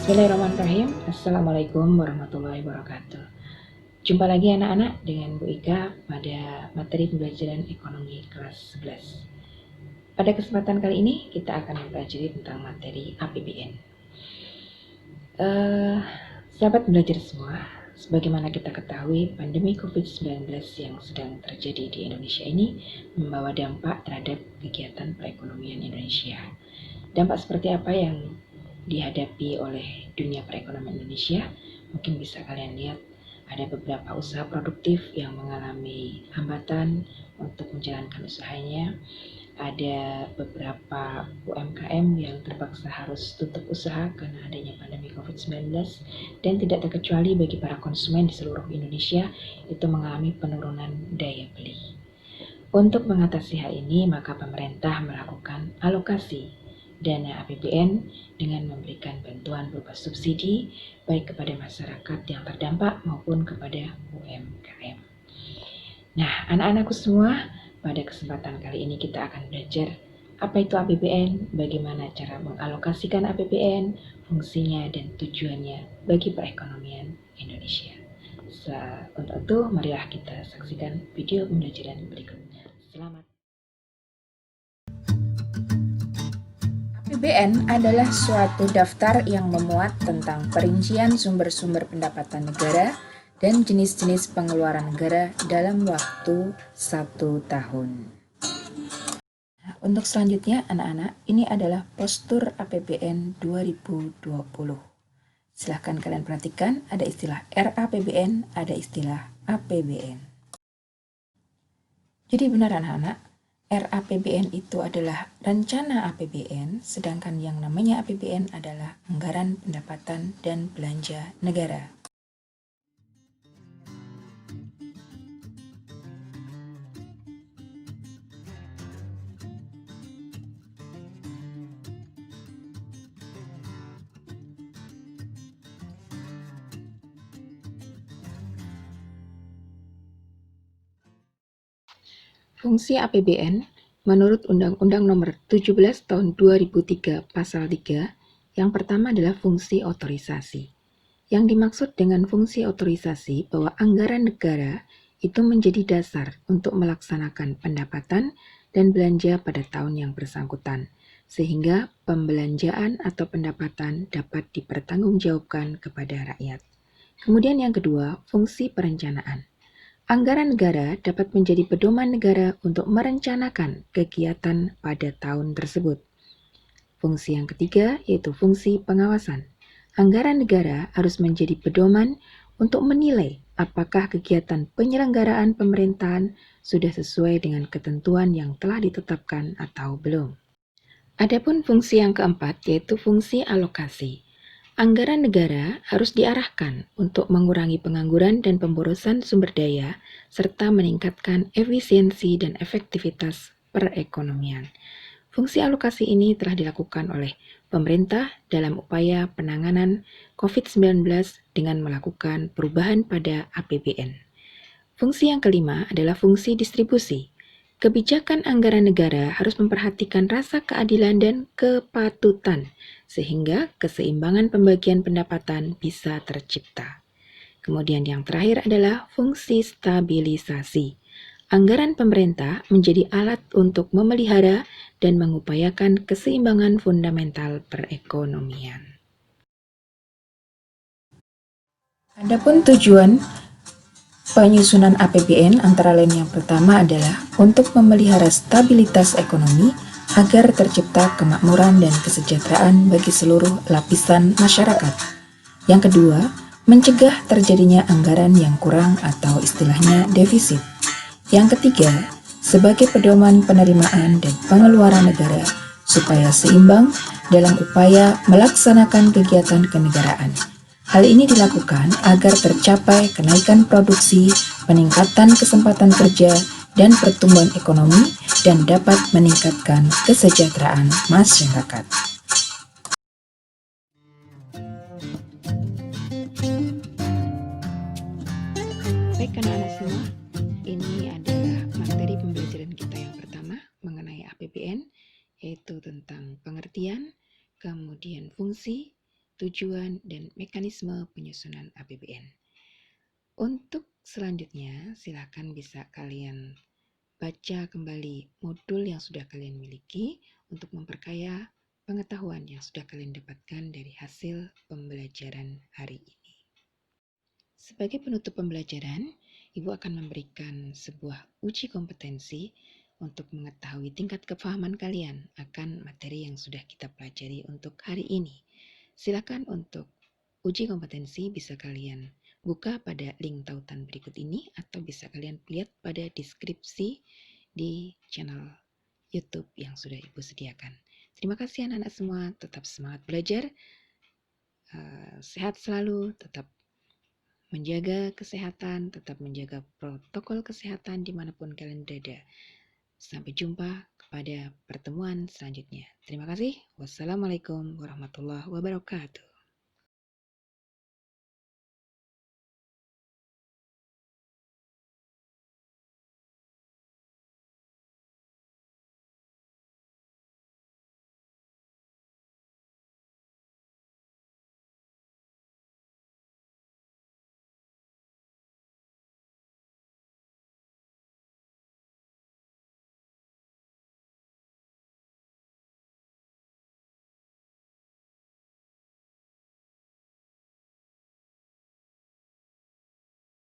Bismillahirrahmanirrahim. Assalamualaikum warahmatullahi wabarakatuh. Jumpa lagi anak-anak dengan Bu Ika pada materi pembelajaran ekonomi kelas 11. Pada kesempatan kali ini kita akan mempelajari tentang materi APBN. Sahabat belajar semua, sebagaimana kita ketahui pandemi COVID-19 yang sedang terjadi di Indonesia ini membawa dampak terhadap kegiatan perekonomian Indonesia. Dampak seperti apa yang dihadapi oleh dunia perekonomian Indonesia? Mungkin bisa kalian lihat ada beberapa usaha produktif yang mengalami hambatan untuk menjalankan usahanya. Ada beberapa UMKM yang terpaksa harus tutup usaha karena adanya pandemi COVID-19, dan tidak terkecuali bagi para konsumen di seluruh Indonesia itu mengalami penurunan daya beli. Untuk mengatasi hal ini, maka pemerintah melakukan alokasi dana APBN dengan memberikan bantuan berupa subsidi baik kepada masyarakat yang terdampak maupun kepada UMKM. Nah, anak-anakku semua, pada kesempatan kali ini kita akan belajar apa itu APBN, bagaimana cara mengalokasikan APBN, fungsinya dan tujuannya bagi perekonomian Indonesia. Untuk itu, marilah kita saksikan video pembelajaran berikut. Selamat. APBN adalah suatu daftar yang memuat tentang perincian sumber-sumber pendapatan negara dan jenis-jenis pengeluaran negara dalam waktu 1 tahun. Untuk selanjutnya, anak-anak, ini adalah postur APBN 2020. Silahkan kalian perhatikan, ada istilah RAPBN, ada istilah APBN. Jadi benar anak-anak, RAPBN itu adalah rencana APBN, sedangkan yang namanya APBN adalah anggaran pendapatan dan belanja negara. Fungsi APBN menurut Undang-Undang Nomor 17 Tahun 2003 Pasal 3, yang pertama adalah fungsi otorisasi. Yang dimaksud dengan fungsi otorisasi bahwa anggaran negara itu menjadi dasar untuk melaksanakan pendapatan dan belanja pada tahun yang bersangkutan, sehingga pembelanjaan atau pendapatan dapat dipertanggungjawabkan kepada rakyat. Kemudian yang kedua, fungsi perencanaan. Anggaran negara dapat menjadi pedoman negara untuk merencanakan kegiatan pada tahun tersebut. Fungsi yang ketiga yaitu fungsi pengawasan. Anggaran negara harus menjadi pedoman untuk menilai apakah kegiatan penyelenggaraan pemerintahan sudah sesuai dengan ketentuan yang telah ditetapkan atau belum. Adapun fungsi yang keempat yaitu fungsi alokasi. Anggaran negara harus diarahkan untuk mengurangi pengangguran dan pemborosan sumber daya, serta meningkatkan efisiensi dan efektivitas perekonomian. Fungsi alokasi ini telah dilakukan oleh pemerintah dalam upaya penanganan COVID-19 dengan melakukan perubahan pada APBN. Fungsi yang kelima adalah fungsi distribusi. Kebijakan anggaran negara harus memperhatikan rasa keadilan dan kepatutan, sehingga keseimbangan pembagian pendapatan bisa tercipta. Kemudian yang terakhir adalah fungsi stabilisasi. Anggaran pemerintah menjadi alat untuk memelihara dan mengupayakan keseimbangan fundamental perekonomian. Adapun tujuan penyusunan APBN antara lain yang pertama adalah untuk memelihara stabilitas ekonomi agar tercipta kemakmuran dan kesejahteraan bagi seluruh lapisan masyarakat. Yang kedua, mencegah terjadinya anggaran yang kurang atau istilahnya defisit. Yang ketiga, sebagai pedoman penerimaan dan pengeluaran negara supaya seimbang dalam upaya melaksanakan kegiatan kenegaraan. Hal ini dilakukan agar tercapai kenaikan produksi, peningkatan kesempatan kerja, dan pertumbuhan ekonomi dan dapat meningkatkan kesejahteraan masyarakat. Baik anak-anak semua, ini adalah materi pembelajaran kita yang pertama mengenai APBN, yaitu tentang pengertian, kemudian fungsi, tujuan, dan mekanisme penyusunan APBN. Untuk selanjutnya, silakan bisa kalian baca kembali modul yang sudah kalian miliki untuk memperkaya pengetahuan yang sudah kalian dapatkan dari hasil pembelajaran hari ini. Sebagai penutup pembelajaran, Ibu akan memberikan sebuah uji kompetensi untuk mengetahui tingkat kepahaman kalian akan materi yang sudah kita pelajari untuk hari ini. Silakan untuk uji kompetensi bisa kalian buka pada link tautan berikut ini atau bisa kalian lihat pada deskripsi di channel YouTube yang sudah Ibu sediakan. Terima kasih anak-anak semua, tetap semangat belajar, sehat selalu, tetap menjaga kesehatan, tetap menjaga protokol kesehatan dimanapun kalian berada. Sampai jumpa pada pertemuan selanjutnya. Terima kasih. Wassalamualaikum warahmatullahi wabarakatuh.